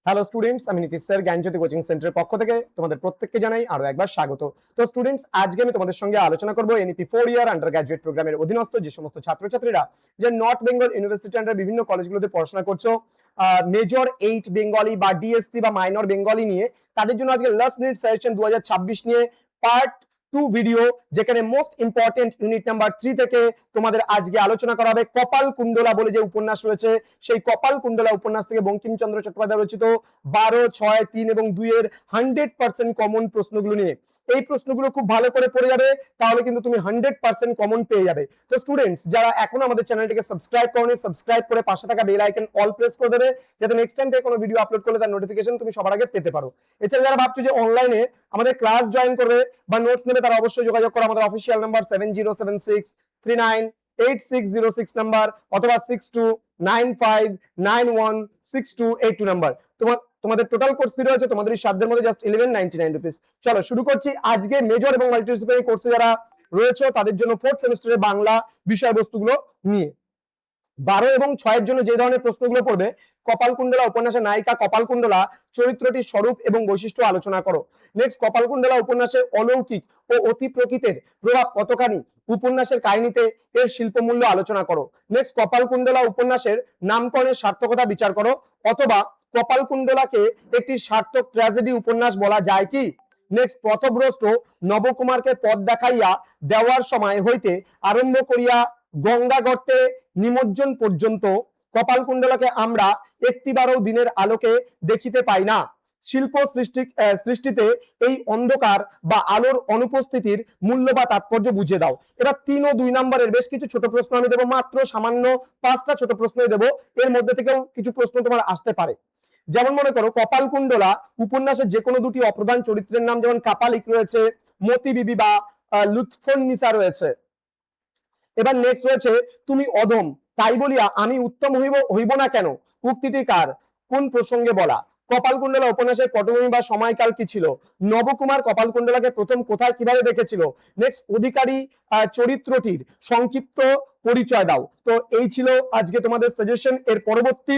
Hello students, আমি Nitish sir জ্ঞানজ্যোতি coaching সেন্টারের পক্ষ থেকে তোমাদের প্রত্যেককে জানাই আরো একবার স্বাগত। তো স্টুডেন্টস, আজকে আমি তোমাদের সঙ্গে আলোচনা করব এনইপি 4 ইয়ার আন্ডার গ্র্যাজুয়েট প্রোগ্রামের অধীনস্থ যে সমস্ত ছাত্রছাত্রীরা যে নর্থ বেঙ্গল ইউনিভার্সিটি আন্ডার বিভিন্ন কলেজগুলোতে পড়াশোনা করছো, মেজর 8 বেঙ্গলি বা ডিএসসি বা মাইনর বেঙ্গলি নিয়ে, তাদের জন্য আজকে লাস্ট মিনিট সাজেশন 2026 নিয়ে পার্ট 2 ভিডিও, যেখানে মোস্ট ইম্পর্টেন্ট ইউনিট নাম্বার 3 থেকে তোমাদের আজকে আলোচনা করা হবে কপাল কুণ্ডলা বলে যে উপন্যাস রয়েছে, সেই কপাল কুণ্ডলা উপন্যাস থেকে বঙ্কিমচন্দ্র চট্টোপাধ্যায় রচিত 12, 6, 3 এবং 2 এর 100% কমন প্রশ্নগুলো নিয়ে। এই প্রশ্নগুলো খুব ভালো করে পড়ে যাবে, তাহলে কিন্তু তুমি 100% কমন পেয়ে যাবে। তো স্টুডেন্টস, যারা এখনো আমাদের চ্যানেলটিকে সাবস্ক্রাইব করোনি, সাবস্ক্রাইব করে পাশে থাকা বেল আইকন অল প্রেস করে দেবে, যাতে নেক্সট টাইম থেকে কোনো ভিডিও আপলোড করলে তার নোটিফিকেশন তুমি সবার আগে পেতে পারো। এছাড়া যারা ভাবছো যে অনলাইনে আমাদের ক্লাস জয়েন করবে বা নোটস নেবে, তারা অবশ্যই যোগাযোগ করো আমাদের অফিসিয়াল নাম্বার 7076398606 নাম্বার অথবা 6295916282 নাম্বার। তোমাদের টোটাল কোর্স ফি রয়েছে তোমাদের এই সাধ্যের মধ্যে জাস্ট 1199 রুপিস। চলো শুরু করছি। আজকে মেজর এবং মাল্টিডিসিপ্লিনারি কোর্সে যারা রয়েছে তাদের জন্য 4th সেমিস্টারের বাংলা বিষয়বস্তুগুলো নিয়ে 12 এবং 6 এর জন্য যে ধরনের প্রশ্নগুলো পড়বে, কপালকুণ্ডলা উপন্যাসের নায়িকা কপালকুণ্ডলা চরিত্রটির স্বরূপ এবং বৈশিষ্ট্য আলোচনা করো। নেক্সট, কপালকুণ্ডলা উপন্যাসের অলৌকিক ও অতি প্রকৃতির প্রভাব কতখানি উপন্যাসের কাহিনীতে এর শিল্পমূল্য আলোচনা করো। নেক্সট, কপালকুণ্ডলা উপন্যাসের নামকরণের সার্থকতা বিচার করো, অথবা কপালকুণ্ডলাকে একটি সার্থক ট্র্যাজেডি উপন্যাস বলা যায় কি। নেক্সট, পথভ্রষ্ট নবকুমারকে পথ দেখাইয়া দেওয়ার সময় হইতে আরম্ভ করিয়া গঙ্গা গর্তে নিমজ্জন পর্যন্ত কপালকুণ্ডলাকে আমরা একটিবারও দিনের আলোকে দেখিতে পাই না। শিল্প সৃষ্টিতে এই অন্ধকার বা আলোর অনুপস্থিতির মূল্য বা তাৎপর্য বুঝে দাও। এবার 3 ও 2 নম্বরের বেশ কিছু ছোট প্রশ্ন আমি দেবো, মাত্র সামান্য 5টা ছোট প্রশ্নই দেবো, এর মধ্যে থেকেও কিছু প্রশ্ন তোমার আসতে পারে। যেমন মনে করো, কপালকুণ্ডলা উপন্যাসের যে কোনো দুটি অপ্রধান চরিত্রের নাম, যেমন কাপালিক রয়েছে, মতি বিবি বা লুৎফুন্নিসা রয়েছে। এবার নেক্সট রয়েছে, তুমি অধম তাই বলিয়া আমি উত্তম হইব না কেন, উক্তিটি কার, কোন প্রসঙ্গে বলা। কপালকুণ্ডলা উপন্যাসের পটভূমি বা সময়কাল কি ছিল। নবকুমার কপালকুণ্ডলাকে প্রথম কোথায় কিভাবে দেখেছিল। নেক্সট, অধিকারী চরিত্রটির সংক্ষিপ্ত পরিচয় দাও। তো এই ছিল আজকে তোমাদের সাজেশন। এর পরবর্তী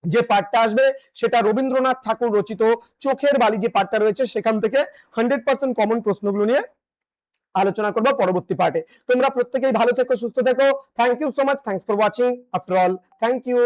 যে পার্টটা আসবে সেটা রবীন্দ্রনাথ ঠাকুর রচিত চোখের বালি যে পার্টটা রয়েছে, সেখান থেকে 100% কমন প্রশ্নগুলো নিয়ে আলোচনা করবো পরবর্তী পার্টে। তোমরা প্রত্যেকেই ভালো থেকো, সুস্থ থেকো। Thank you so much, thanks for watching. After all, thank you.